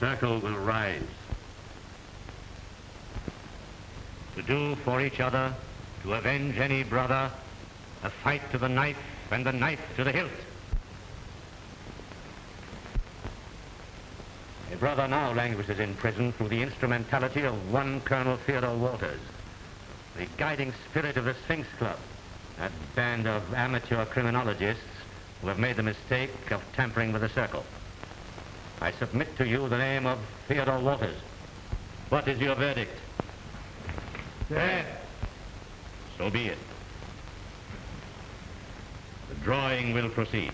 circle will rise. To do for each other, to avenge any brother, a fight to the knife and the knife to the hilt. A brother now languishes in prison through the instrumentality of one Colonel Theodore Walters, the guiding spirit of the Sphinx Club, that band of amateur criminologists who have made the mistake of tampering with the circle. I submit to you the name of Theodore Walters. What is your verdict? Dead. So be it. The drawing will proceed.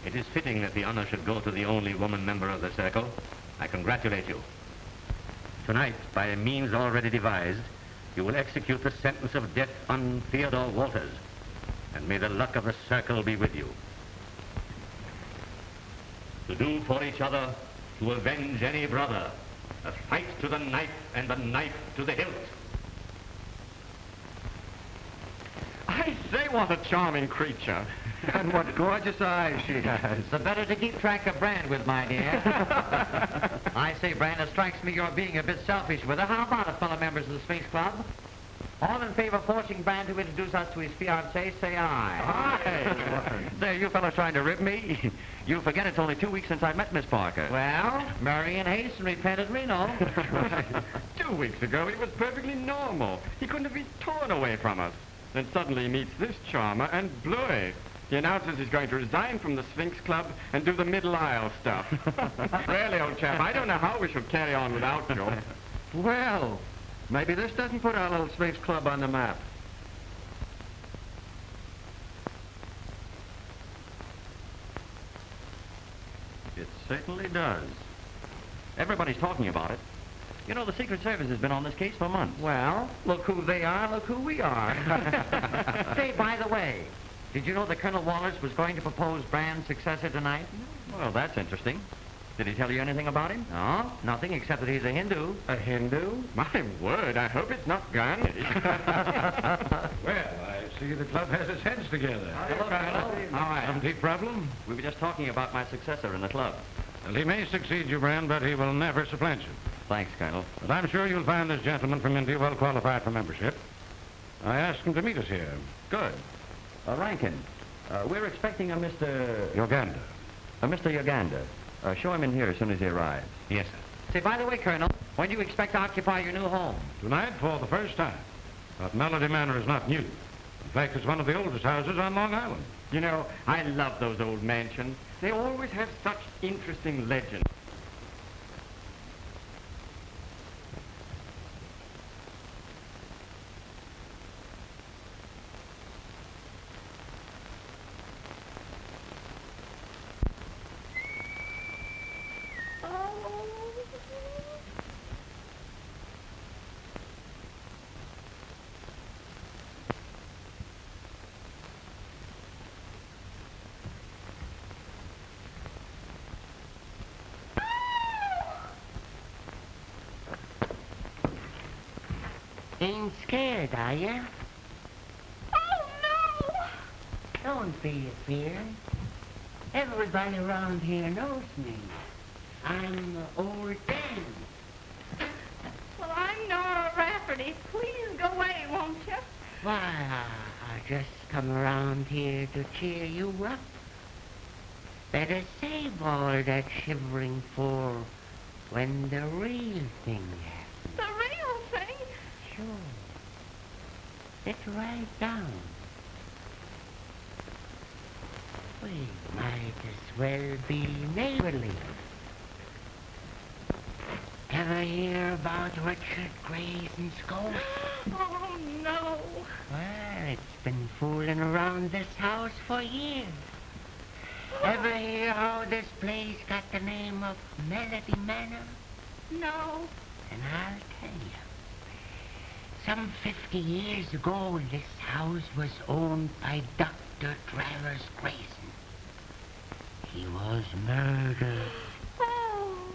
It is fitting that the honor should go to the only woman member of the circle. I congratulate you. Tonight, by a means already devised, you will execute the sentence of death on Theodore Walters, and may the luck of the circle be with you. To do for each other, to avenge any brother, a fight to the knife and the knife to the hilt. I say, what a charming creature. And what gorgeous eyes she has. The better to keep track of Brand with, my dear. I say, Brand, it strikes me you're being a bit selfish with her. How about it, fellow members of the Sphinx Club? All in favor of forcing Brand to introduce us to his fiancée, say aye. Aye. There, you fellows trying to rip me? You forget it's only 2 weeks since I met Miss Parker. Well, marry in haste and repent at Reno. Right. 2 weeks ago, he was perfectly normal. He couldn't have been torn away from us. Then suddenly he meets this charmer and bluey. He announces he's going to resign from the Sphinx Club and do the Middle Isle stuff. Really, old chap, I don't know how we should carry on without you. Well, maybe this doesn't put our little Sphinx Club on the map. It certainly does. Everybody's talking about it. You know, the Secret Service has been on this case for months. Well, look who they are, look who we are. Say, by the way, did you know that Colonel Walters was going to propose Brand's successor tonight? Well, that's interesting. Did he tell you anything about him? No, nothing except that he's a Hindu. A Hindu? My word, I hope it's not Gandhi. Well, I see the club has its heads together. Hello, Colonel. All right. Some deep problem? We were just talking about my successor in the club. Well, he may succeed you, Brand, but he will never supplant you. Thanks, Colonel. But I'm sure you'll find this gentleman from India well qualified for membership. I asked him to meet us here. Good. Rankin, we're expecting a Mr. Yoganda. Mr. Yoganda. Show him in here as soon as he arrives. Yes, sir. Say, by the way, Colonel, when do you expect to occupy your new home? Tonight, for the first time. But Melody Manor is not new. In fact, it's one of the oldest houses on Long Island. You know, I love those old mansions. They always have such interesting legends. Ain't scared, are ya? Oh, no! Don't be afeard. Everybody around here knows me. I'm Old Dan. Well, I'm Nora Rafferty. Please go away, won't you? Why, I just come around here to cheer you up. Better save all that shivering for when the real thing happens. The real thing? Sure. Sit right down. We might as well be neighborly. Ever hear about Richard Grayson's ghost? Oh, no. Well, it's been fooling around this house for years. Ever hear how this place got the name of Melody Manor? No. And I'll tell you. Some 50 years ago, this house was owned by Dr. Travers Grayson. He was murdered. Oh.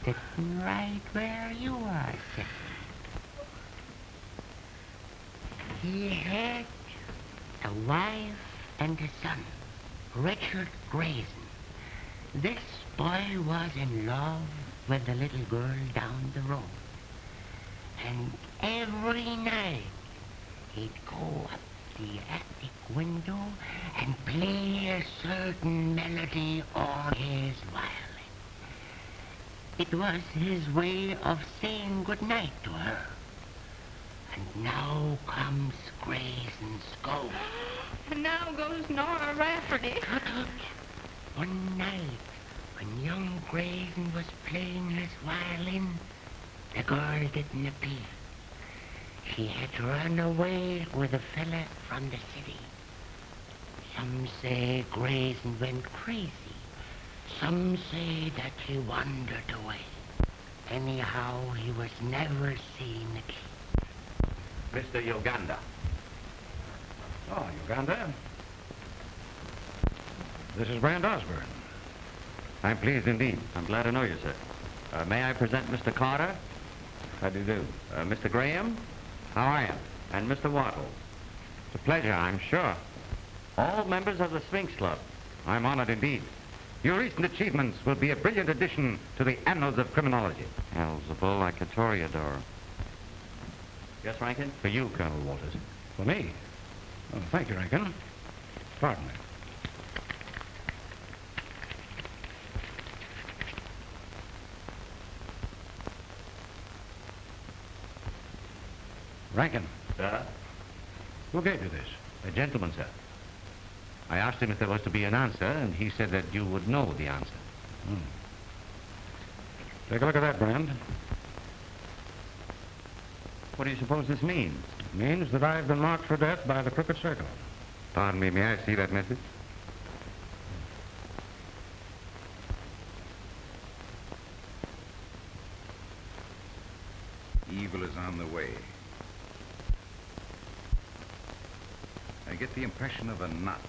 sitting right where you are sitting. He had a wife and a son, Richard Grayson. This boy was in love with the little girl down the road. And every night he'd go up the attic window and play a certain melody on his violin. It was his way of saying good night to her. And now comes Grayson's ghost. And now goes Nora Rafferty. Tut, tut. One night, when young Grayson was playing his violin, the girl didn't appear. She had run away with a fella from the city. Some say Grayson went crazy. Some say that he wandered away. Anyhow, he was never seen again. Mr. Yoganda. Oh, Uganda. This is Brand Osborne. I'm pleased indeed. I'm glad to know you, sir. May I present Mr. Carter? How do you do? Mr. Graham? How are you? And Mr. Waddle. It's a pleasure, I'm sure. All members of the Sphinx Club. I'm honored indeed. Your recent achievements will be a brilliant addition to the annals of criminology. Elzebul like a toreador. Yes, Rankin? For you, Colonel Walters. For me? Oh, thank you, Rankin. Pardon me. Rankin, Sir? who gave you this? A gentleman, sir. I asked him if there was to be an answer, and he said that you would know the answer. Take a look at that, Brand. What do you suppose this means? It means that I've been marked for death by the Crooked Circle. Pardon me, may I see that message? Evil is on the way. I get the impression of a knot.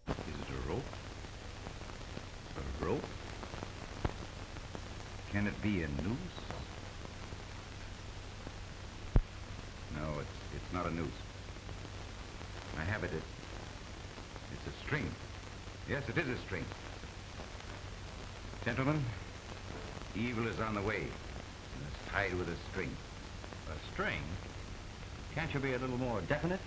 Is it a rope? A rope? Can it be a noose? No, it's not a noose. I have it. It's a string. Yes, it is a string. Gentlemen, evil is on the way. And it's tied with a string. A string? Can't you be a little more definite?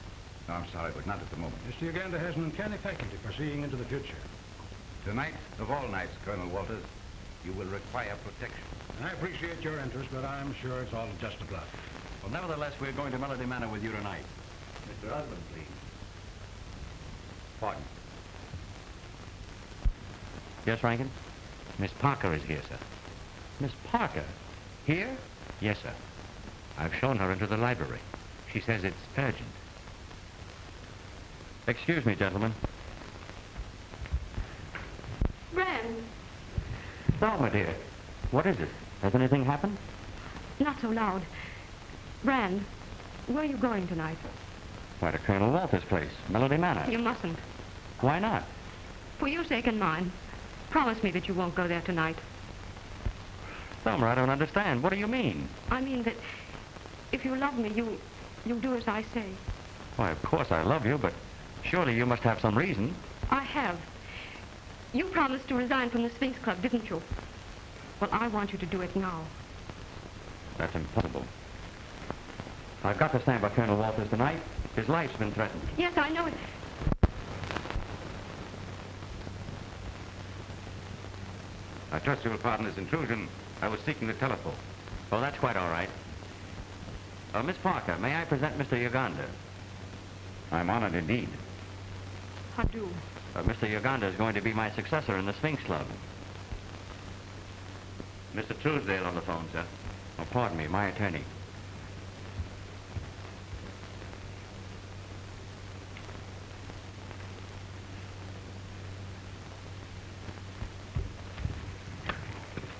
No, I'm sorry, but not at the moment. Mr. Uganda has an uncanny faculty for seeing into the future. Tonight, of all nights, Colonel Walters, you will require protection. I appreciate your interest, but I'm sure it's all just a bluff. Well, nevertheless, we're going to Melody Manor with you tonight. Mr. Osborne, please. Pardon. Yes, Rankin? Miss Parker is here, sir. Miss Parker? Here? Yes, sir. I've shown her into the library. She says it's urgent. Excuse me, gentlemen. Brand, Oh, my dear. What is it? Has anything happened? not so loud. Brand, where are you going tonight? Why, to Colonel Walters' place, Melody Manor. You mustn't. Why not? For your sake and mine, promise me that you won't go there tonight. Thelma, I don't understand. What do you mean? I mean that if you love me, you'll do as I say. Why, of course I love you, but surely you must have some reason. I have. You promised to resign from the Sphinx Club, didn't you? Well, I want you to do it now. That's impossible. I've got to stand by Colonel Walters tonight. His life's been threatened. Yes, I know it. I trust you will pardon this intrusion. I was seeking the telephone. Oh, that's quite all right. Miss Parker, may I present Mr. Yoganda? I'm honored indeed. I do. Mr. Yoganda is going to be my successor in the Sphinx Club. Mr. Truesdale on the phone, sir. Oh, pardon me, my attorney.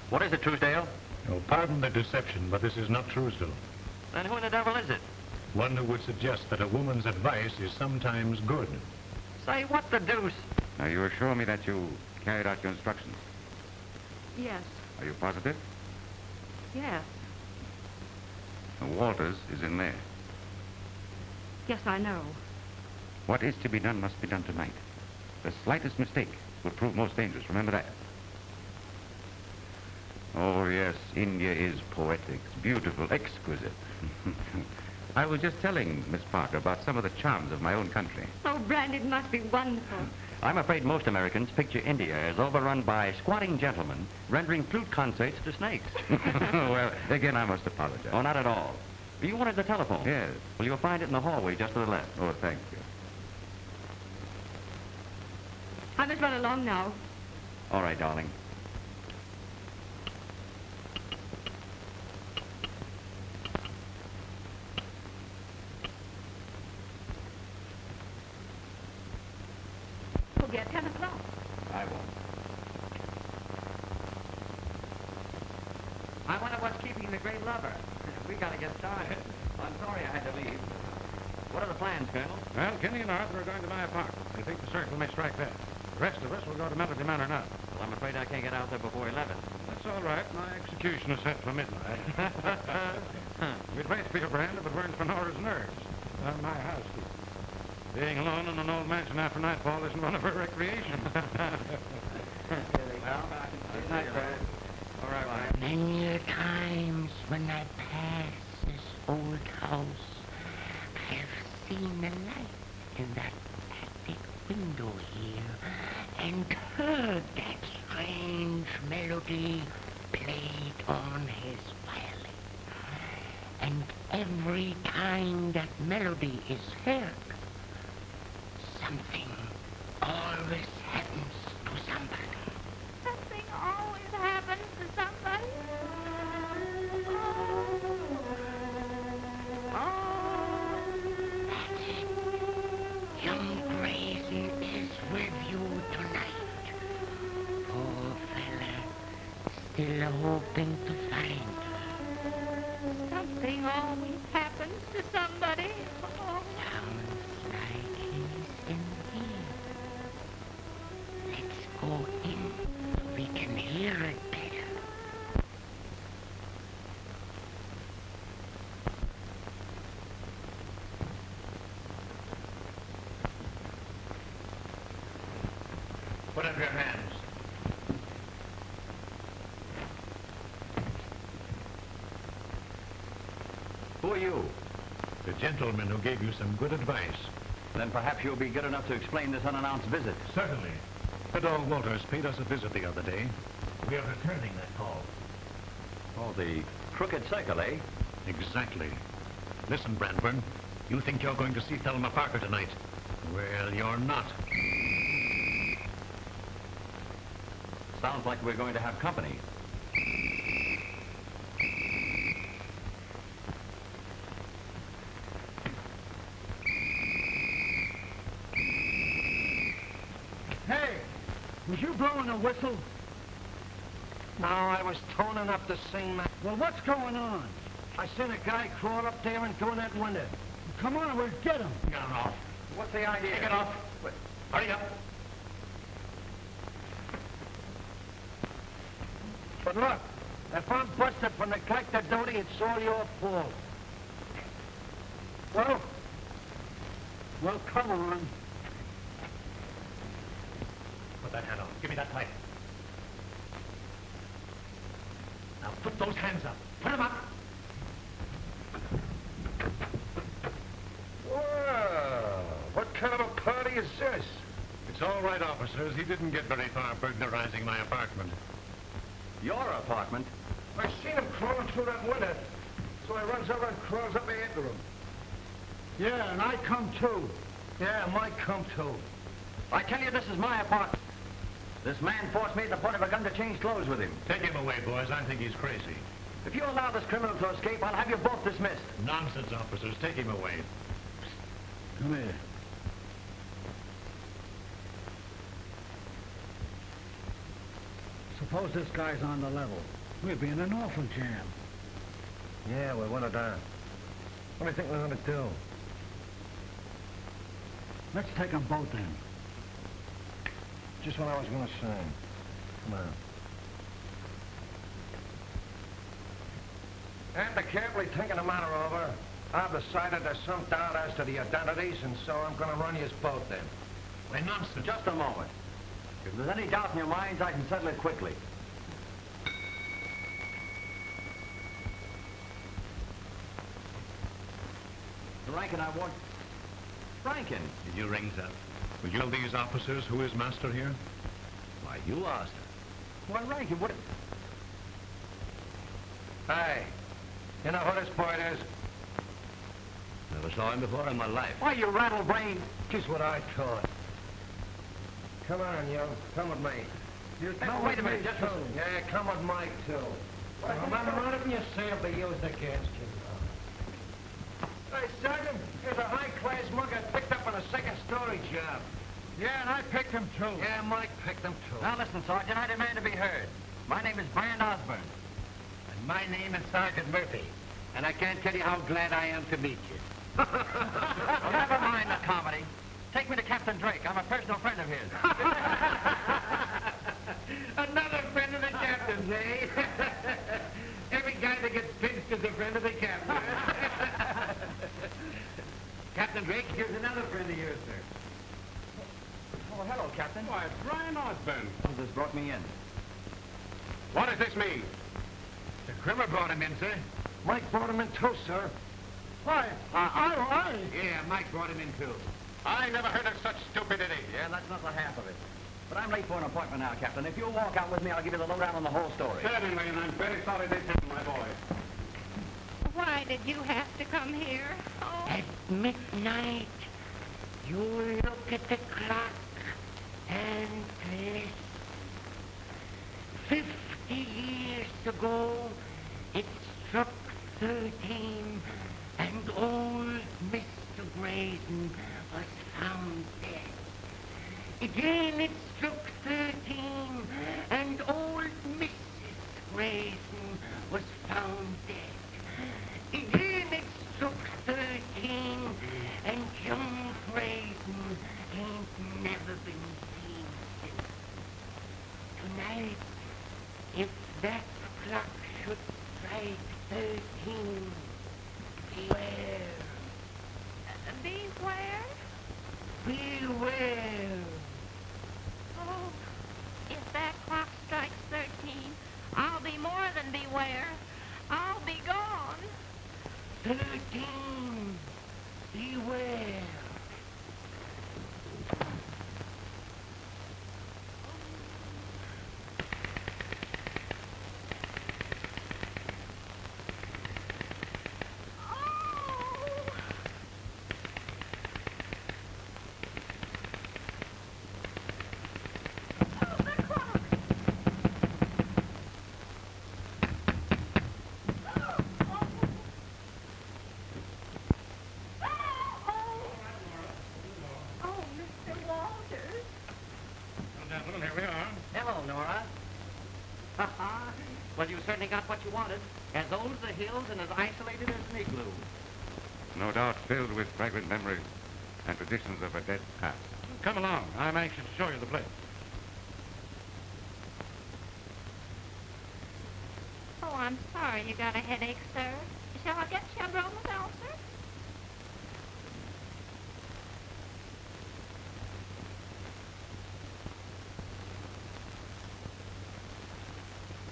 What is it, Truesdale? Oh, pardon the deception, but this is not Truesdale. Then who in the devil is it? One who would suggest that a woman's advice is sometimes good. Say, what the deuce? Now, you assure me that you carried out your instructions? Yes. Are you positive? Yes. Walters is in there. Yes, I know. What is to be done must be done tonight. The slightest mistake will prove most dangerous. Remember that. Oh, yes, India is poetic, beautiful, exquisite. I was just telling Miss Parker about some of the charms of my own country. Oh, Brand, it must be wonderful. I'm afraid most Americans picture India as overrun by squatting gentlemen rendering flute concerts to snakes. Well, again, I must apologize. Oh, not at all. You wanted the telephone? Yes. Well, you'll find it in the hallway just to the left. Oh, thank you. I must run along now. All right, darling. Forget 10 o'clock. I won't. I wonder what's keeping the great lover. We gotta get started. I'm sorry I had to leave. What are the plans, Colonel? Well, Kenny and Arthur are going to my apartment. They think the circle may strike there. The rest of us will go to Melody Manor now. Well, I'm afraid I can't get out there before 11. That's all right. My execution is set for midnight. We'd wait for your Brand if it weren't for Nora's nerves. My housekeeper. Being alone in an old mansion after nightfall isn't one of her recreations. Well, good night, Brad. All right, bye. Many a times when I pass this old house, I have seen the light in that attic window here and heard that strange melody played on his violin. And every time that melody is heard, something always happens to somebody. Something always happens to somebody. That's it. Young Grayson is with you tonight. Poor fella, still hoping to find her. Something always happens to somebody. Oh. Sounds like he's in here. Let's go in so we can hear it better. Put up your hands. Who are you? The gentleman who gave you some good advice. Then perhaps you'll be good enough to explain this unannounced visit. Certainly. Theodore Walters paid us a visit the other day. We are returning that call. Oh, the crooked circle, eh? Exactly. Listen, Brandburn. You think you're going to see Thelma Parker tonight. Well, you're not. Sounds like we're going to have company. Hey, was you blowing a whistle? No, I was toning up the same man. Well, what's going on? I seen a guy crawl up there and go in that window. Come on, we'll get him. Get it off. What's the idea? Take it off. Hurry up. But look, if I'm busted for neglect of duty, it's all your fault. Well, come on. Put that hand on. Give me that pipe. Now put those hands up. Put them up. Whoa, what kind of a party is this? It's all right, officers. He didn't get very far burglarizing my apartment. Your apartment? I seen him crawling through that window, so I runs over and crawls up after him. Yeah, and I come too. Yeah, might come too. I tell you, this is my apartment. This man forced me at the point of a gun to change clothes with him. Take him away, boys. I think he's crazy. If you allow this criminal to escape, I'll have you both dismissed. Nonsense, officers. Take him away. Come here. Suppose this guy's on the level. We'd be in an awful jam. Yeah, we want it down. What do you think we're gonna do? Let's take them both in. Just what I was gonna say. Come on. After carefully thinking the matter over, I've decided there's some doubt as to the identities, and so I'm going to run you both in. Why, nonsense. Just a moment. If there's any doubt in your minds, I can settle it quickly. Rankin, I want... Rankin! Did you ring, sir? Will you tell these officers who is master here? Why, you asked her. Why, Rankin, what... Hey, you know who this boy is? Never saw him before in my life. Why, you rattle-brained... Just what I thought. Come on, you. Come with me. No, wait a minute, just a... Yeah, come with Mike, too. Remember, anything you say will be used against you. Hey, Sergeant, here's a high-class mug I picked up on a second-story job. Yeah, and I picked him, too. Yeah, Mike picked them, too. Now, listen, Sergeant, I demand to be heard. My name is Brand Osborne. And my name is Sergeant Murphy. And I can't tell you how glad I am to meet you. Well, never mind the comedy. Take me to Captain Drake. I'm a personal friend of his. Another friend of the captain's, eh? Every guy that gets pinched is a friend of the captain. Captain Drake, here's another friend of yours, sir. Oh, hello, Captain. Why, Brian Osborne. This brought me in. What does this mean? The Crimmer brought him in, sir. Mike brought him in, too, sir. Why, Yeah, Mike brought him in, too. I never heard of such stupidity. Yeah, that's not the half of it. But I'm late for an appointment now, Captain. If you'll walk out with me, I'll give you the lowdown on the whole story. Certainly, and I'm very sorry this happened, my boy. Why did you have to come here? Oh. At midnight, you look at the clock and listen. 50 years ago, it struck 13, and old Mr. Grayson was found dead. Again, it struck 13, and old Mrs. Grayson was found dead. Again, it struck 13, and young Grayson ain't never been seen since. Tonight, if that clock should strike 13, beware. Beware? Beware. Oh, if that clock strikes 13, I'll be more than beware. I'll be gone. 13. Beware. Well, you certainly got what you wanted. As old as the hills and as isolated as an igloo. No doubt filled with fragrant memories and traditions of a dead past. Come along. I'm anxious to show you the place. Oh, I'm sorry you got a headache, sir. Shall I get you a bromazole, sir?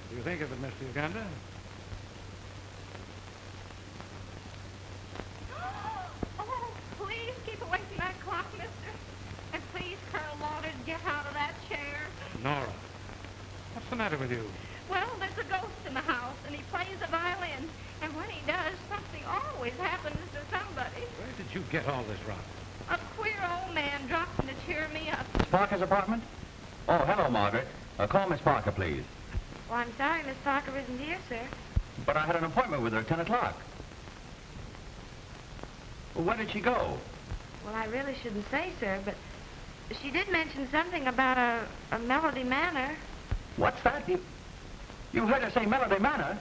What do you think of it, Mr. Uganda? Oh, please keep away from that clock, mister. And please, Colonel Walters, get out of that chair. Nora, what's the matter with you? Well, there's a ghost in the house, and he plays the violin. And when he does, something always happens to somebody. Where did you get all this rot? A queer old man dropped in to cheer me up. Miss Parker's apartment? Oh, hello, Margaret. Call Miss Parker, please. Well, I'm sorry Miss Parker isn't here, sir. But I had an appointment with her at 10 o'clock. Well, where did she go? Well, I really shouldn't say, sir, but she did mention something about a Melody Manor. What's that? You heard her say Melody Manor?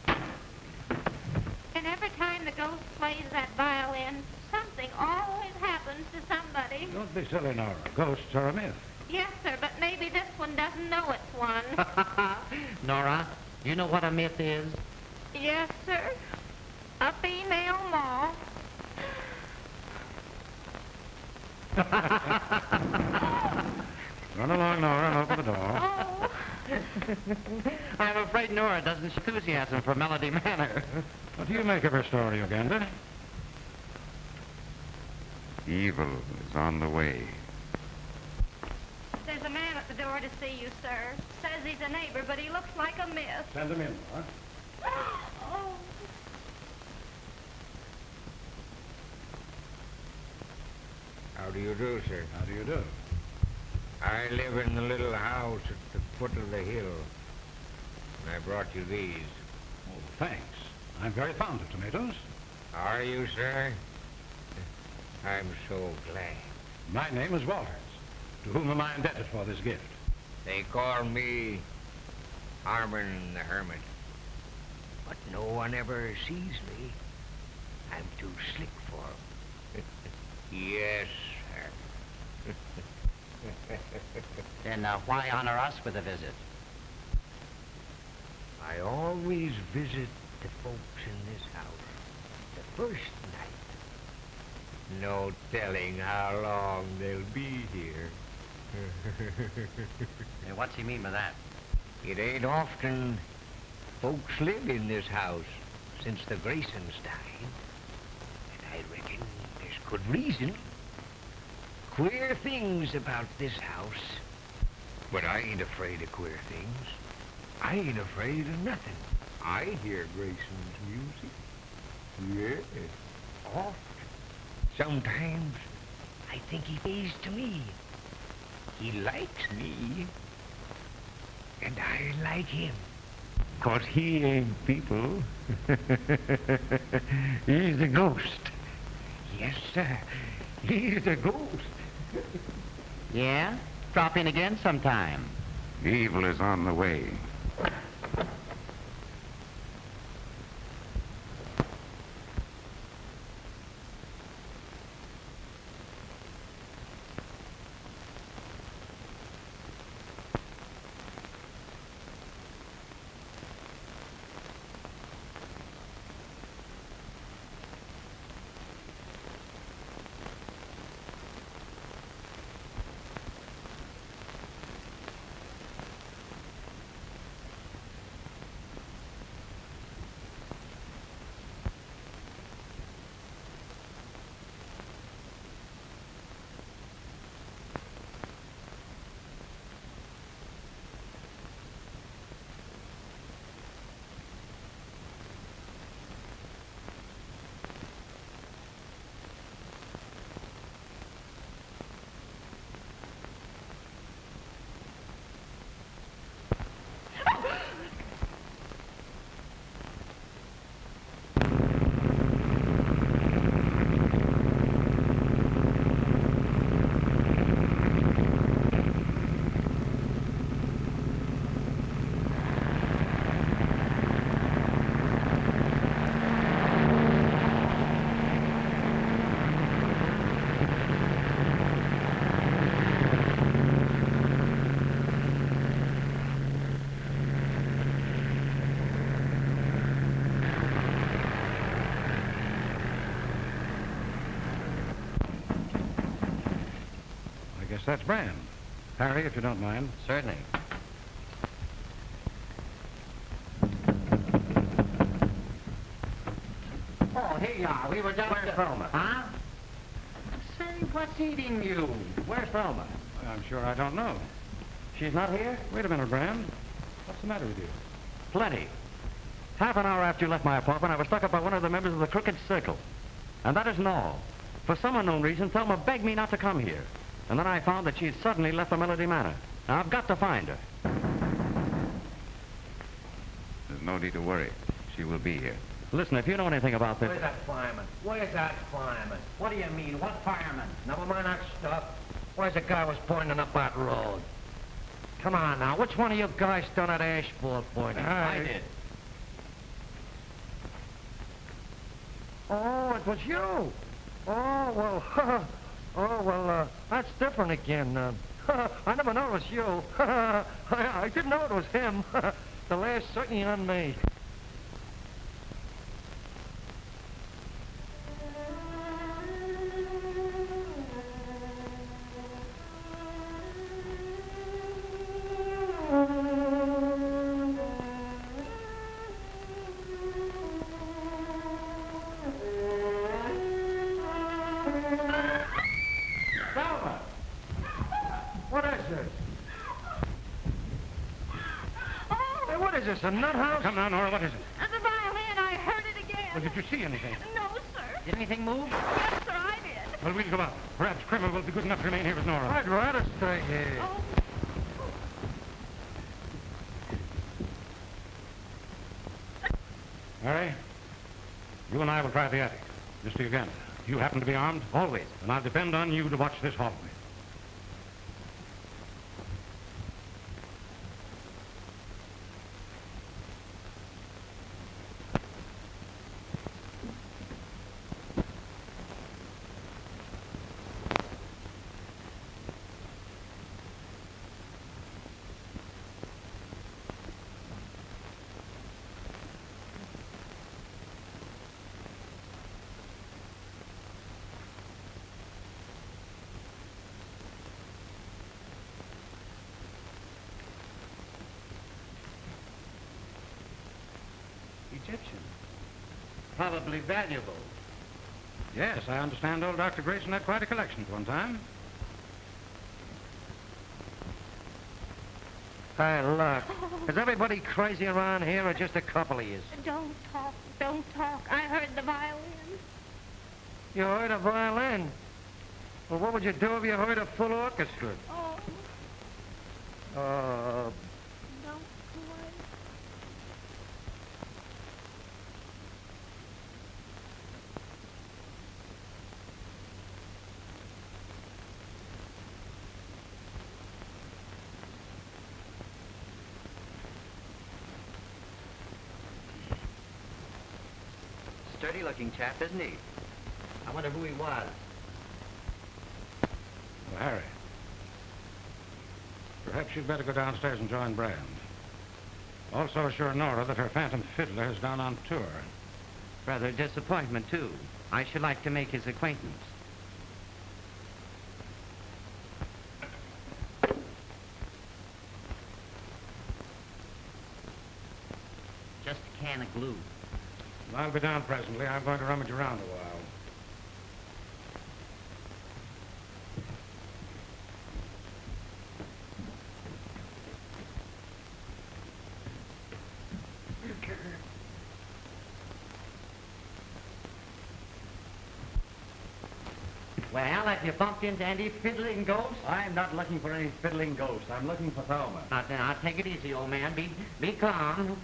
And every time the ghost plays that violin, something always happens to somebody. Don't be silly, Nora. Ghosts are a myth. Yes, sir, but maybe this one doesn't know it's one. Nora, You know what a myth is? Yes, sir. A female moth. Run along, Nora, and open the door. Oh. I'm afraid Nora doesn't show enthusiasm for Melody Manor. What do you make of her story, Yoganda? Evil is on the way. There's a man at the door to see you, sir. Says he's a neighbor, but he looks like a myth. Send him in, Nora. Oh. How do you do, sir? How do you do? I live in the little house at the foot of the hill. And I brought you these. Oh, thanks. I'm very fond of tomatoes. Are you, sir? I'm so glad. My name is Walters. To whom am I indebted for this gift? They call me Harmon the Hermit. But no one ever sees me. I'm too slick for 'em. Yes, sir. Then why honor us with a visit? I always visit the folks in this house the first night. No telling how long they'll be here. Hey, what's he mean by that? It ain't often folks live in this house since the Graysons died. And I reckon there's good reason. Queer things about this house. But I ain't afraid of queer things. I ain't afraid of nothing. I hear Grayson's music. Yes, often. Sometimes I think he pays to me. He likes me. And I like him. 'Cause he ain't people. He's a ghost. Yes, sir. He's a ghost. Yeah? Drop in again sometime. Evil is on the way. That's Brand. Harry, if you don't mind. Certainly. Oh, here you are. We were down Where's Thelma? Huh? Say, what's eating you? Where's Thelma? I'm sure I don't know. She's not here? Wait a minute, Brand. What's the matter with you? Plenty. Half an hour after you left my apartment, I was stuck up by one of the members of the Crooked Circle. And that isn't all. For some unknown reason, Thelma begged me not to come here. And then I found that she had suddenly left the Melody Manor. Now, I've got to find her. There's no need to worry. She will be here. Listen, if you know anything about this... Where's that fireman? Where's that fireman? What do you mean? What fireman? Never mind that stuff. Where's the guy who was pointing up that road? Come on now. Which one of you guys done that ashboard pointing? I did. Oh, it was you. Oh, well, that's different again. I never noticed you. I didn't know it was him. The last certainly on me. Selma! What is this? Hey, what is this, a nut house? Come now, Nora, what is it? The violin, I heard it again. Well, did you see anything? No, sir. Did anything move? Yes, sir, I did. Well, we'll go out. Perhaps Kramer will be good enough to remain here with Nora. I'd rather stay here. Oh, Harry, you and I will try the attic. Mr. Yoganda, you happen to be armed? Always. And I'll depend on you to watch this hallway. Egyptian. Probably valuable. Yes, I understand old Dr. Grayson had quite a collection at one time. Hey, look. Is everybody crazy around here or just a couple of yous? don't talk, don't talk. I heard the violin. You heard a violin? Well, what would you do if you heard a full orchestra? Oh, Uh, don't play. Sturdy-looking chap, isn't he? I wonder who he was. Well, Harry, perhaps you'd better go downstairs and join Brand. Also assure Nora that her phantom fiddler is down on tour. Rather a disappointment, too. I should like to make his acquaintance. Just a can of glue. I'll be down presently. I'm going to rummage around a while. Well, have you bumped into any fiddling ghosts? I'm not looking for any fiddling ghost. I'm looking for Thelma. Now, take it easy, old man. Be calm.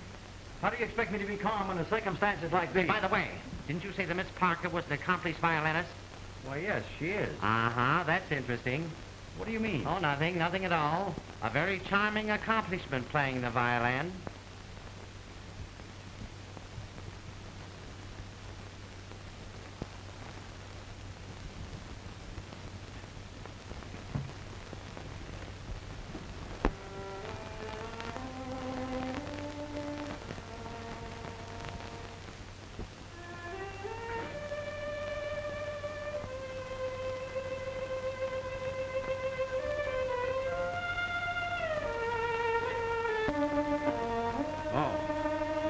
How do you expect me to be calm under circumstances like these? By the way, didn't you say that Miss Parker was an accomplished violinist? Why, yes, she is. Uh-huh, that's interesting. What do you mean? Oh, nothing at all. A very charming accomplishment playing the violin. Oh,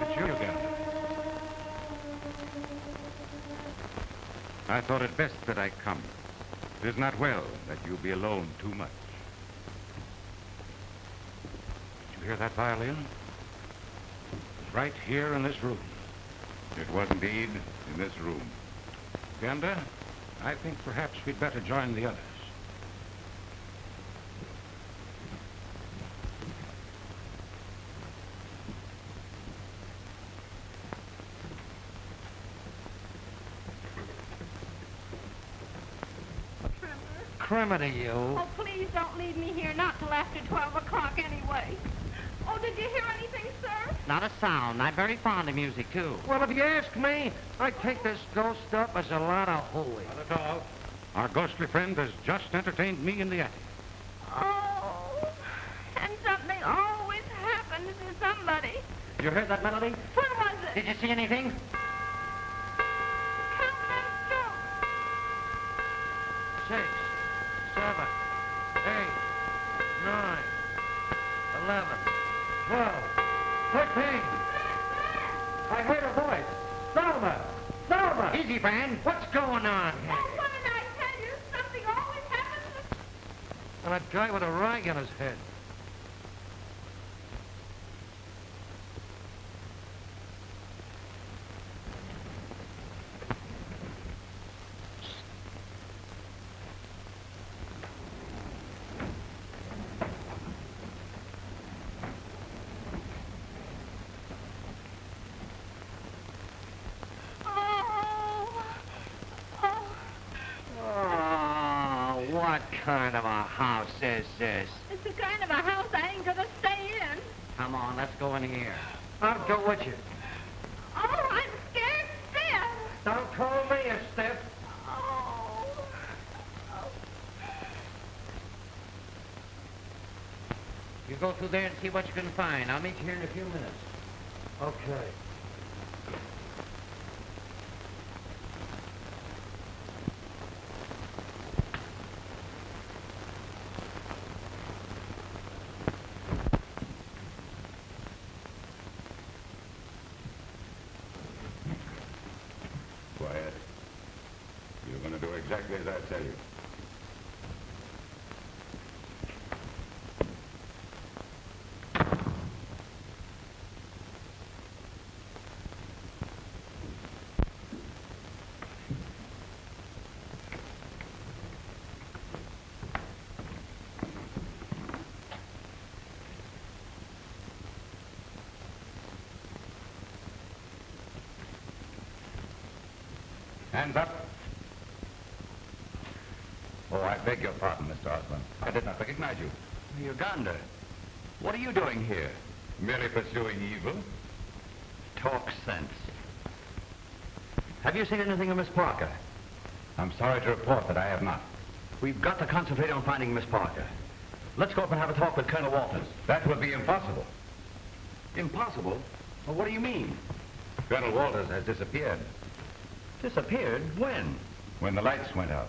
it's you again. I thought it best that I come. It is not well that you be alone too much. Did you hear that violin? It was right here in this room. It was indeed in this room. Yoganda, I think perhaps we'd better join the others. Criminal to you. Oh, please don't leave me here, not till after 12 o'clock anyway. Oh, did you hear anything, sir? Not a sound. I'm very fond of music, too. Well, if you ask me, I take this ghost stuff as a lot of hooey. Not at all. Our ghostly friend has just entertained me in the attic. Oh, and something always happens to somebody. You heard that, Melody? Where was it? Did you see anything? Count them strokes. 6, 7, 8, 9, 11, 12, 13. I heard a voice. Selma! Selma! Easy, Brand. What's going on here? Oh, what did I tell you? Something always happens to... And a guy with a rag on his head. Oh, what kind of a house is this? It's the kind of a house I ain't gonna stay in. Come on, let's go in here. I'll go with you. Oh, I'm scared stiff. Don't call me a stiff. Oh. You go through there and see what you can find. I'll meet you here in a few minutes. Okay. Quiet. You're going to do exactly as I tell you. Hands up. Oh, I beg your pardon, Mr. Osborne. I did not recognize you. Uganda, what are you doing here? Merely pursuing evil. Talk sense. Have you seen anything of Miss Parker? I'm sorry to report that I have not. We've got to concentrate on finding Miss Parker. Let's go up and have a talk with Colonel Walters. That would be impossible. Impossible? Well, what do you mean? Colonel Walters has disappeared Disappeared? When? when the lights went out.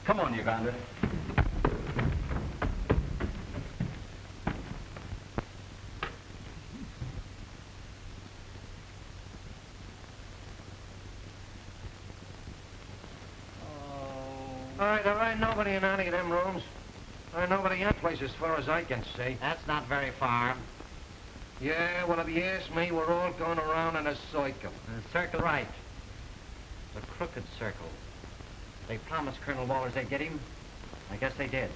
Come on, Uganda. All right, there ain't nobody in any of them rooms. There ain't nobody in place as far as I can see. That's not very far. Yeah, well, if you ask me, we're all going around in a circle. Circle right. It's a crooked circle. They promised Colonel Walters they'd get him. I guess they did.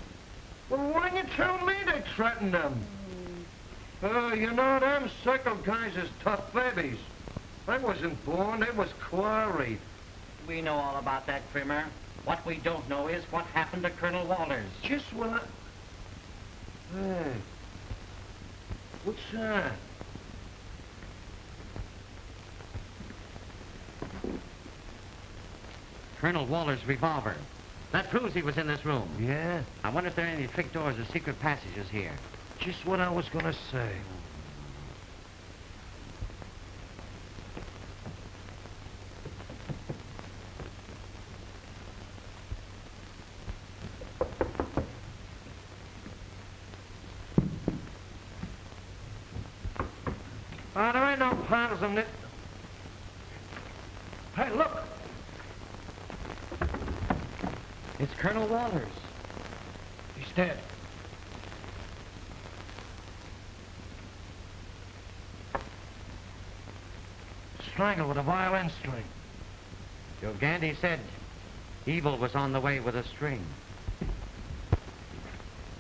Well, why you tell me they threatened them? You know, them circle guys is tough babies. I wasn't born, they was quarried. We know all about that, Trimmer. What we don't know is what happened to Colonel Walters. Just what? Hey, what's that? Colonel Walters' revolver. That proves he was in this room. Yeah, I wonder if there are any trick doors or secret passages here. just what I was gonna say. There ain't no piles in it. Hey, look! It's Colonel Walters. He's dead. Strangled with a violin string. Yoganda said evil was on the way with a string.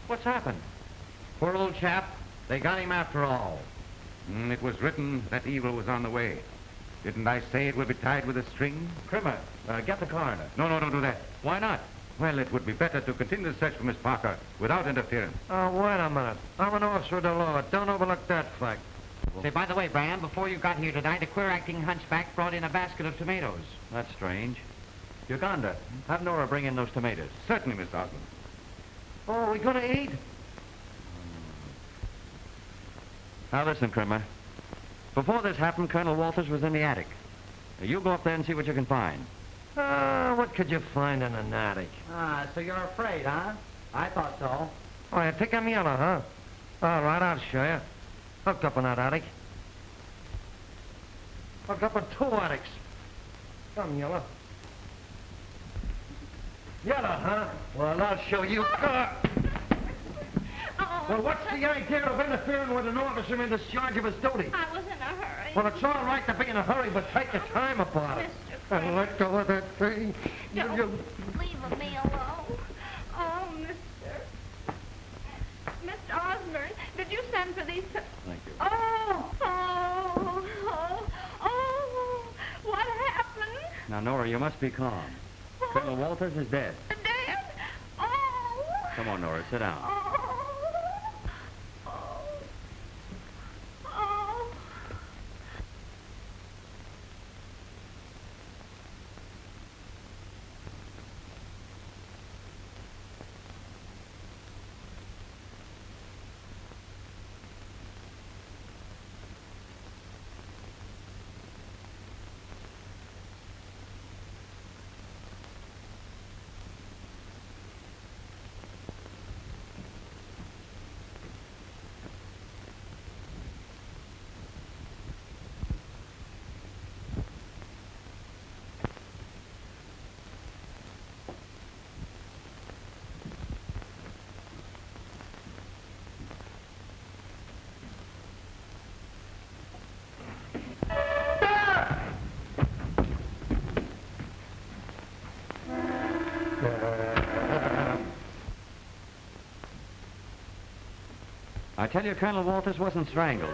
What's happened? Poor old chap. They got him after all. It was written that evil was on the way. Didn't I say it would be tied with a string? Trimmer, get the coroner. No, don't do that. Why not? Well, it would be better to continue the search for Miss Parker without interference. Oh, wait a minute. I'm an officer of the law. Don't overlook that fact. Say, by the way, Brand, before you got here tonight, a queer-acting hunchback brought in a basket of tomatoes. That's strange. Uganda, have Nora bring in those tomatoes. Certainly, Miss Osborne. Oh, are we gonna eat? Now listen, Crimmer. Before this happened, Colonel Walters was in the attic. Now, you go up there and see what you can find. What could you find in an attic? Ah, so you're afraid, huh? I thought so. Oh, you think I'm yellow, huh? All right, I'll show you. Hooked up in that attic. Hooked up in 2 attics. Come, yellow. Yellow, huh? Well, I'll show you. Well, what's the idea of interfering with an officer in discharge of his duty? I was in a hurry. Well, it's all right to be in a hurry, but take your time about it. And let go of that thing. Don't leave me alone. Oh, mister. Mr. Osborne, did you send for these... Thank you. Oh, what happened? Now, Nora, you must be calm. Colonel Walters is dead. Dead? Oh. Come on, Nora, sit down. Oh. I tell you, Colonel Walters wasn't strangled.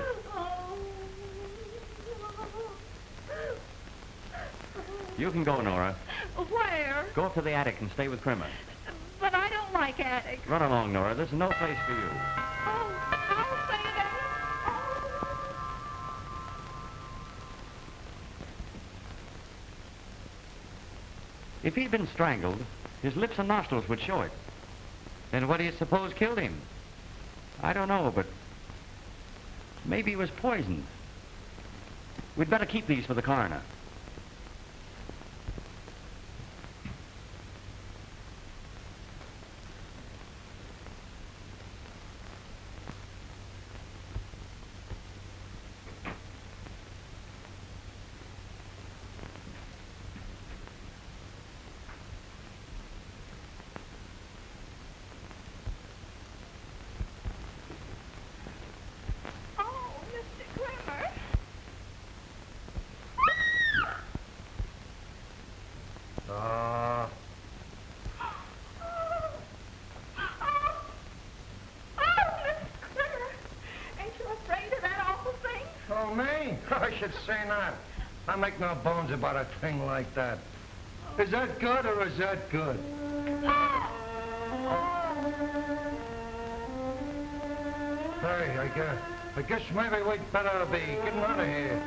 You can go, Nora. Where? Go up to the attic and stay with Crimmer. But I don't like attics. Run along, Nora. This is no place for you. Oh, I'll say that. If he'd been strangled, his lips and nostrils would show it. Then what do you suppose killed him? I don't know, but maybe he was poisoned. We'd better keep these for the coroner. Oh, me? I should say not. I make no bones about a thing like that. Is that good or is that good? Hey, I guess maybe we'd better be getting out of here.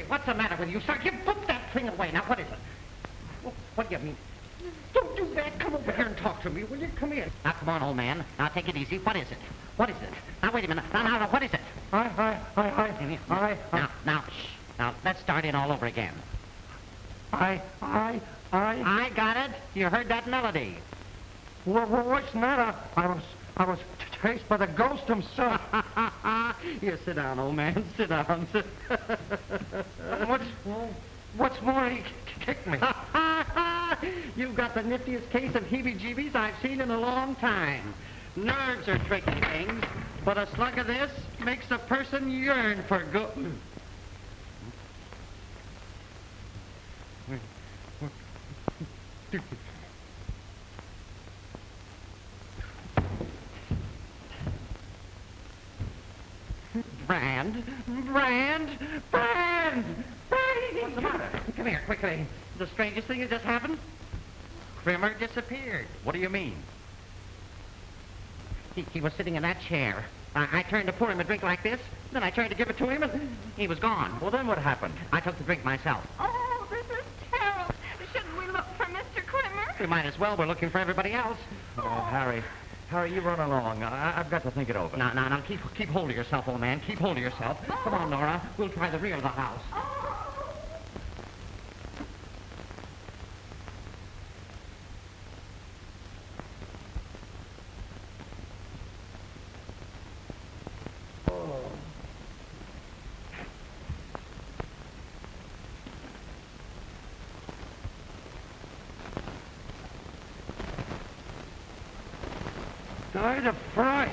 What's the matter with you, sir? You put that thing away. Now, what is it? What do you mean? Don't do that. Come over here and talk to me, will you? Come here. Now, come on, old man. Now, take it easy. What is it? What is it? Now, wait a minute. Now, what is it? Now, shh. Now, let's start in all over again. I got it. You heard that melody. What's the matter? I was chased by the ghost himself. You sit down, old man. Sit down. What's more, he kicked me. You've got the niftiest case of heebie-jeebies I've seen in a long time. Nerves are tricky things, but a slug of this makes a person yearn for good. here, quickly. The strangest thing has just happened. Crimmer disappeared. What do you mean? He was sitting in that chair. I turned to pour him a drink like this. Then I turned to give it to him, and he was gone. Well, then what happened? I took the drink myself. Oh, this is terrible. Shouldn't we look for Mr. Crimmer? We might as well. We're looking for everybody else. Oh, Harry. Harry, you run along. I've got to think it over. Now, keep hold of yourself, old man. Keep hold of yourself. Come on, Nora. We'll try the rear of the house. Died of fright.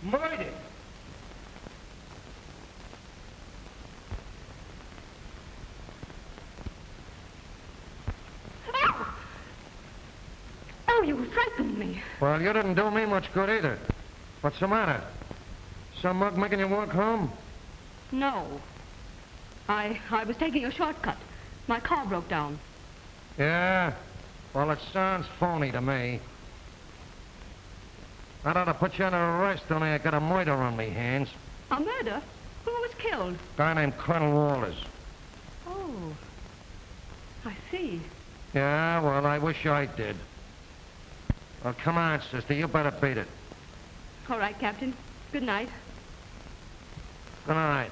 Murdered. Oh, you frightened me. Well, you didn't do me much good either. What's the matter? Some mug making you walk home? No. I was taking a shortcut. My car broke down. Yeah? Well, it sounds phony to me. I ought to put you under arrest, only I got a murder on me hands. A murder? Who was killed? Guy named Colonel Walters. Oh. I see. Yeah, well, I wish I did. Well, come on, sister. You better beat it. All right, Captain. Good night. Good night.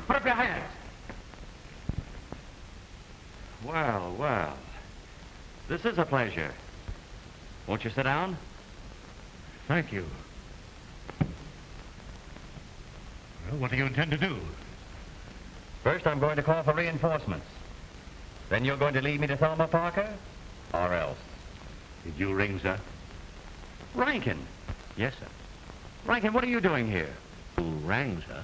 Put up your hands. Well, well. This is a pleasure. Won't you sit down? Thank you. Well, what do you intend to do? First, I'm going to call for reinforcements. Then you're going to lead me to Thelma Parker? Or else? Did you ring, sir? Rankin. Yes, sir. Rankin, what are you doing here? Who rang, sir?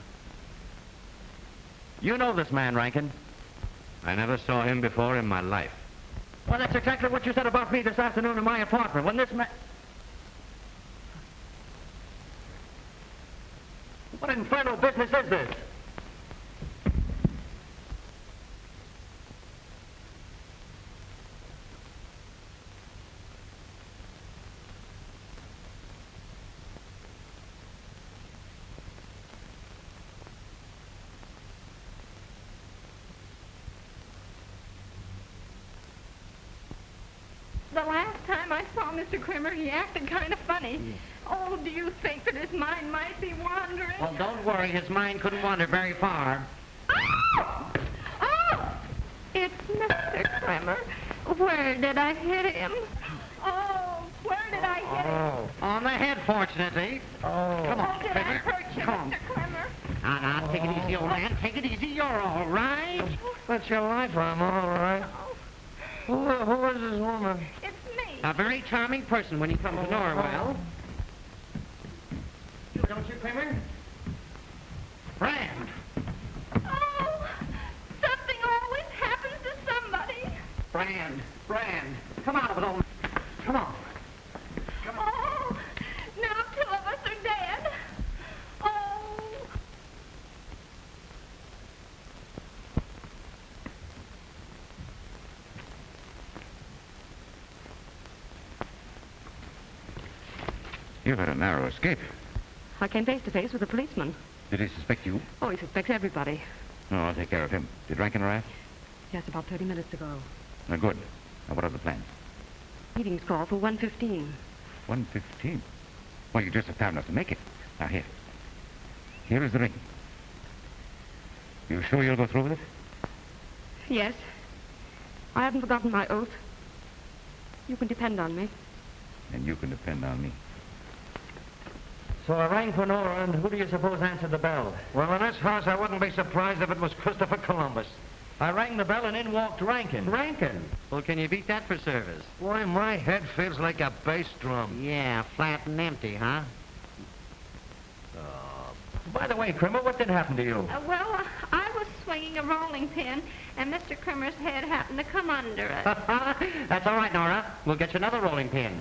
You know this man, Rankin. I never saw him before in my life. Well, that's exactly what you said about me this afternoon in my apartment. When this man... What infernal business is this? The last time I saw Mr. Crimmer, he acted kind of funny. Oh, do you think that his mind might be wandering? Well, don't worry. His mind couldn't wander very far. Oh! Oh! It's Mr. Crimmer. Where did I hit him? Oh, where did I hit him? On the head, fortunately. Come on, Oh, did I Crimmer. hurt you, Come on. Mr. Crimmer? Now, take it easy, old man. Take it easy. You're all right. That's your life, I'm all right. Who is this woman? It's me. A very charming person when you come to Norwell. Don't you, Crimmer? Brand. Oh, something always happens to somebody. Brand. Come out of it, old man. Come on. Oh, now two of us are dead. Oh. You've had a narrow escape. I came face to face with a policeman. Did he suspect you? Oh, he suspects everybody. No, I'll take care of him. Did Rankin arrive? Yes, about 30 minutes ago. Good. Now, what are the plans? Meeting's called for 1:15. 1:15. Well, you just have time enough to make it. Now, here. Here is the ring. You sure you'll go through with it? Yes. I haven't forgotten my oath. You can depend on me. And you can depend on me. So I rang for Nora, and who do you suppose answered the bell? Well, in this house, I wouldn't be surprised if it was Christopher Columbus. I rang the bell, and in walked Rankin. Rankin? Well, can you beat that for service? Why, my head feels like a bass drum. Yeah, flat and empty, huh? By the way, Crimmer, what did happen to you? I was swinging a rolling pin, and Mr. Crimmer's head happened to come under it. That's all right, Nora. We'll get you another rolling pin.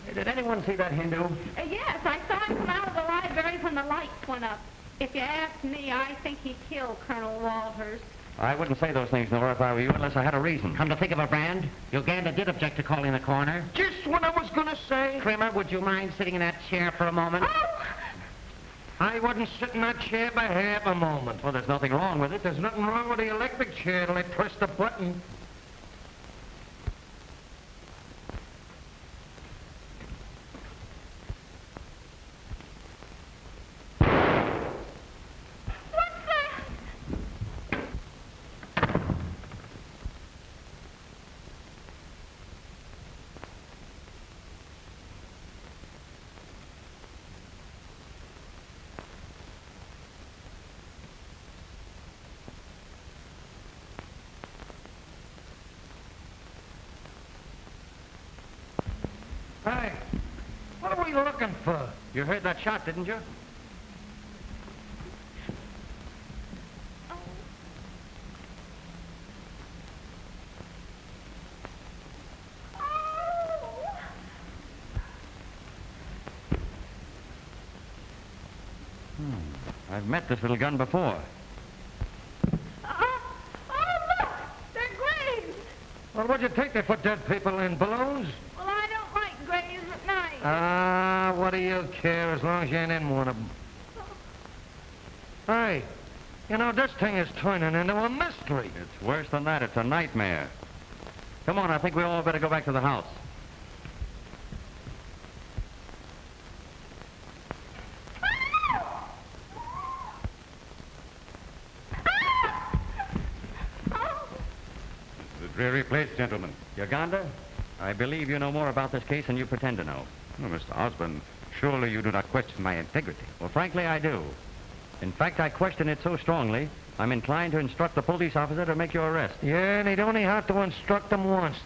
Hey, did anyone see that Hindu? Yes, I saw him come out of the library when the lights went up. If you ask me, I think he killed Colonel Walters. I wouldn't say those things, Nora, if I were you, unless I had a reason. Come to think of it, Brand, Yoganda did object to calling the coroner. Just what I was going to say. Crimmer, would you mind sitting in that chair for a moment? Oh! I wouldn't sit in that chair by half a moment. Well, there's nothing wrong with it. There's nothing wrong with the electric chair till I press the button. What's that? Hey, what are we looking for? You heard that shot, didn't you? I've met this little gun before. Oh, look! They're graves! Well, what'd you take? They put dead people in balloons? Well, I don't like graves at night. Ah, what do you care as long as you ain't in one of them? Hey, you know, this thing is turning into a mystery. It's worse than that. It's a nightmare. Come on, I think we all better go back to the house. Dreary place, gentlemen. Yoganda, I believe you know more about this case than you pretend to know. Oh, Mr. Osborne, surely you do not question my integrity. Well, frankly, I do. In fact, I question it so strongly, I'm inclined to instruct the police officer to make your arrest. Yeah, and he'd only have to instruct them once.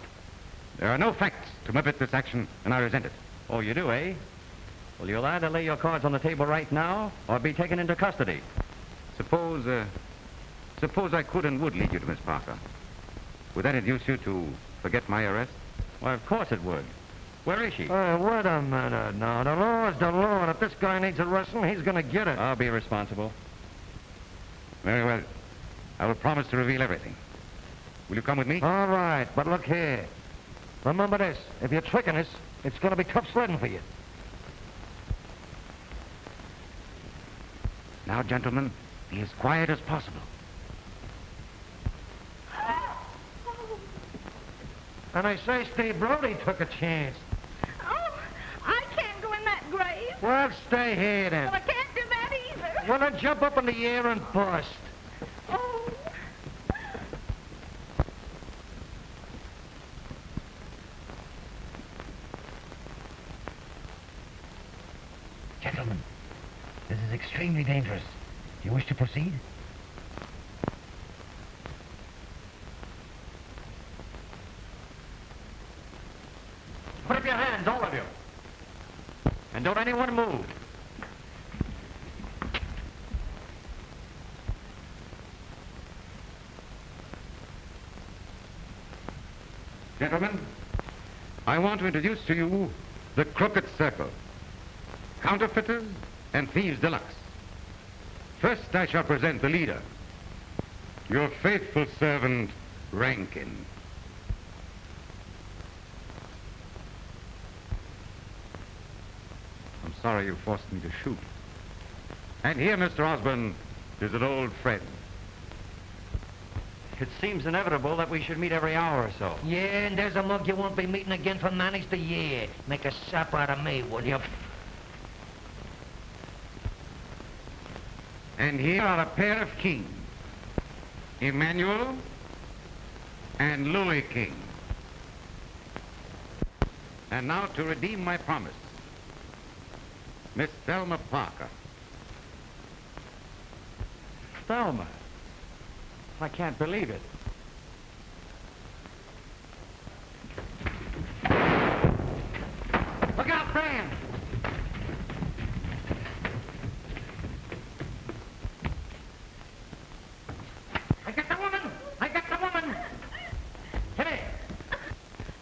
There are no facts to motivate this action, and I resent it. Oh, you do, eh? Well, you'll either lay your cards on the table right now or be taken into custody. Suppose I could and would lead you to Miss Parker. Would that induce you to forget my arrest? Why, of course it would. Where is she? Wait a minute now. The law is the law, and if this guy needs arresting, he's going to get it. I'll be responsible. Very well. I will promise to reveal everything. Will you come with me? All right, but look here. Remember this. If you're tricking us, it's going to be tough sledding for you. Now, gentlemen, be as quiet as possible. And I say Steve Brody took a chance. Oh, I can't go in that grave. Well, stay here then. Well, I can't do that either. Well, then jump up in the air and bust. Oh. Gentlemen, this is extremely dangerous. Do you wish to proceed? Put up your hands, all of you. And don't anyone move. Gentlemen, I want to introduce to you the Crooked Circle. Counterfeiters and thieves deluxe. First, I shall present the leader. Your faithful servant, Rankin. I'm sorry you forced me to shoot. And here, Mr. Osborne, is an old friend. It seems inevitable that we should meet every hour or so. Yeah, and there's a mug you won't be meeting again for managed the year. Make a sap out of me, will you? And here are a pair of kings, Emmanuel and Louis King. And now to redeem my promise, Miss Thelma Parker. Thelma. I can't believe it. Look out, Brand! I got the woman! I got the woman! Hit it!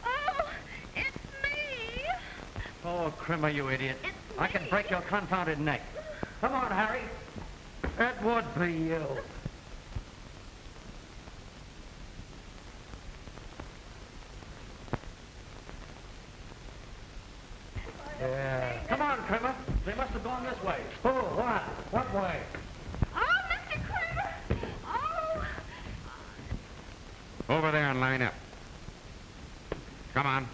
Oh, it's me. Oh, Crimmer, you idiot. I can break your confounded neck. Come on, Harry. That would be you. Yeah. Come on, Crimmer. They must have gone this way. Oh, what? What way? Oh, Mr. Kramer. Oh. Over there and line up. Come on.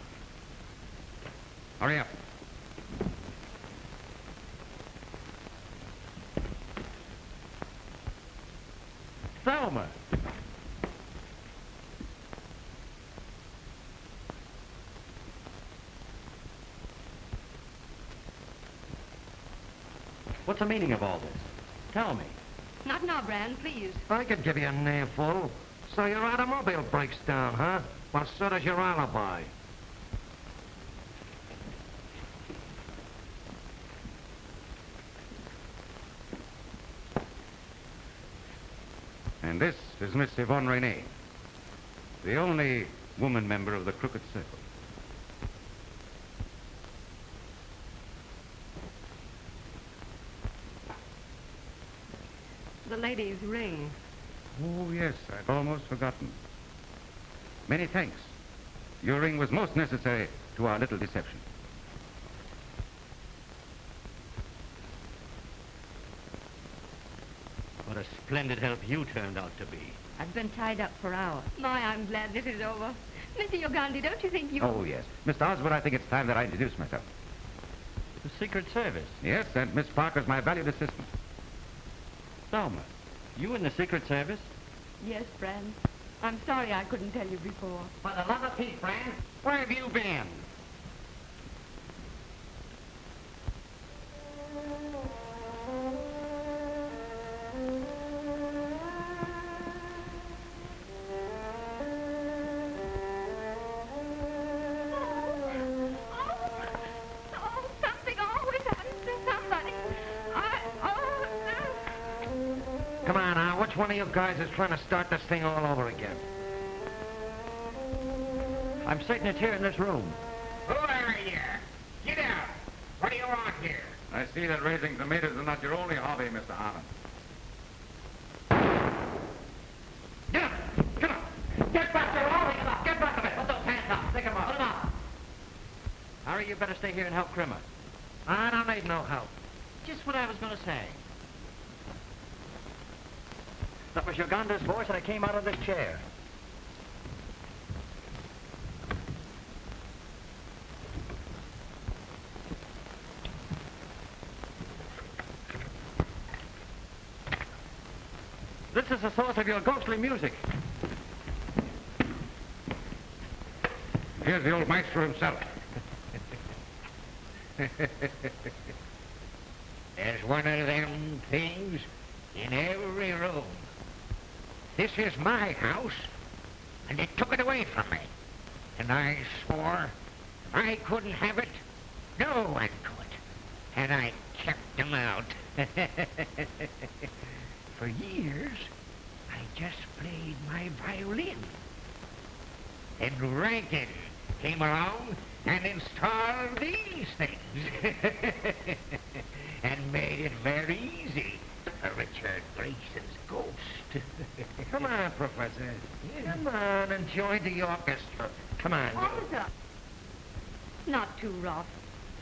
Hurry up. Thelma. What's the meaning of all this? Tell me. Not now, Brand, please. I could give you a namefull. So your automobile breaks down, huh? Well, so does your alibi. And this is Miss Yvonne Renee, the only woman member of the Crooked Circle. The lady's ring. Oh, yes, I'd almost forgotten. Many thanks. Your ring was most necessary to our little deception. What a splendid help you turned out to be. I've been tied up for hours. My, I'm glad this is over. Mr. Yoganda, don't you think you... Oh, yes. Mr. Osborne, I think it's time that I introduce myself. The Secret Service. Yes, and Miss Parker's my valued assistant. Thelma, you in the Secret Service? Yes, Brand. I'm sorry I couldn't tell you before. For the love of Pete, Brand, where have you been? Oh, something always happens to somebody. Come on now, which one of you guys is trying to start this thing all over again? I'm certain it's here in this room. Who are you? Get out! What do you want here? I see that raising tomatoes is not your only hobby, Mr. Harmon. Get up! Come on! Get back there! All get back of it! Put those hands up! Stick 'em up! Put 'em up! Harry, you better stay here and help Crimmer. I don't need no help. Just what I was going to say. That was Yoganda's voice, and I came out of this chair. This is the source of your ghostly music. Here's the old maestro himself. There's one of them things in every room. This is my house, and they took it away from me. And I swore if I couldn't have it, no one could. And I kept them out. For years, I just played my violin. Then Rankin came along and installed these things. And made it very easy for Richard Grayson's ghost. Come on, Professor. Come on and join the orchestra. Come on. Officer. Not too rough.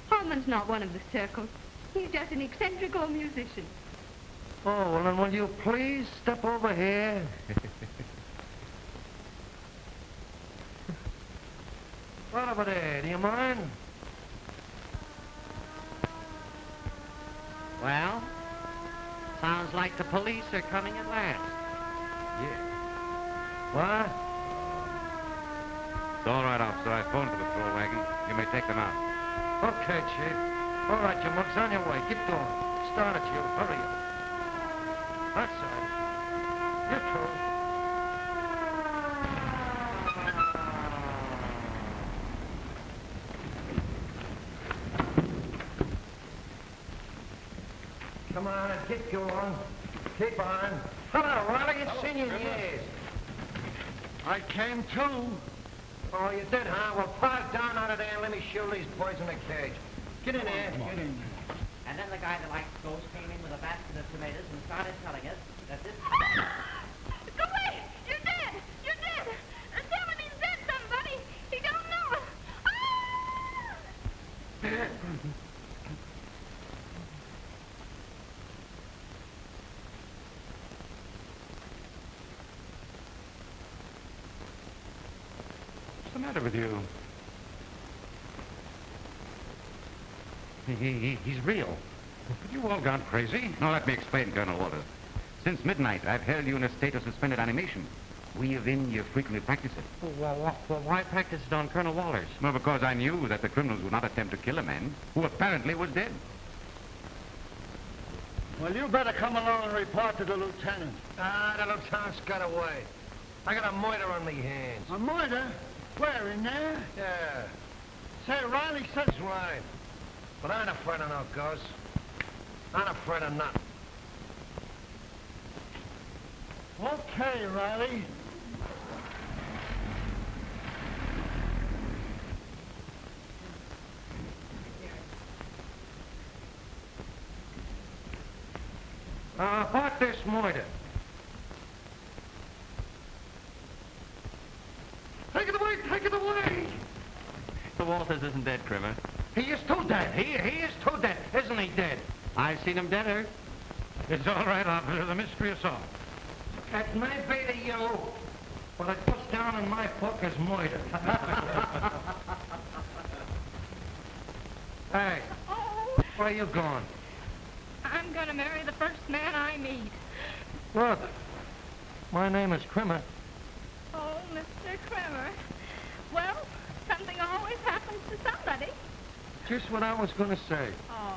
Harmon's not one of the circle. He's just an eccentric old musician. Oh, well, then will you please step over here? Right over there, do you mind? Well, sounds like the police are coming at last. Yeah. What? It's all right, officer. I phoned for the patrol wagon. You may take them out. Okay, Chief. All right, you mugs, on your way. Get going. Start it, you. Hurry up. That's all. You too. Come on, get going. Keep on. Hello, Riley. It's seen you in years. I came too. Oh, you did, huh? Well, park down out of there and let me show these boys in the cage. Get in there. Get in there. And then the guy that likes ghosts came in with a basket of tomatoes and started telling us that this... Go away! You're dead! You're dead! Tell him he's dead, somebody! He don't know us! Ah! What's the matter with you? He's real. Have you all gone crazy? Now, let me explain, Colonel Walters. Since midnight, I've held you in a state of suspended animation. We of India frequently practice it. Well, why practice it on Colonel Walters? Well, because I knew that the criminals would not attempt to kill a man who apparently was dead. Well, you better come along and report to the lieutenant. Ah, the lieutenant's got away. I got a murder on me hands. A murder? Where, in there? Yeah. Say, Riley says right. But I ain't afraid of no ghosts. I ain't afraid of nothing. Okay, Riley. What this murder? Take it away! Take it away! The Walters isn't dead, Crimmer. He is too dead. He is too dead. Isn't he dead? I've seen him deader. It's all right, officer. The mystery is solved. That may be to you, but it puts down in my book as murder. Hey, Oh, where you going? I'm going to marry the first man I meet. Look, my name is Crimmer. Oh, Mr. Kremer. Well, something always happens to somebody. Just what I was going to say. Oh,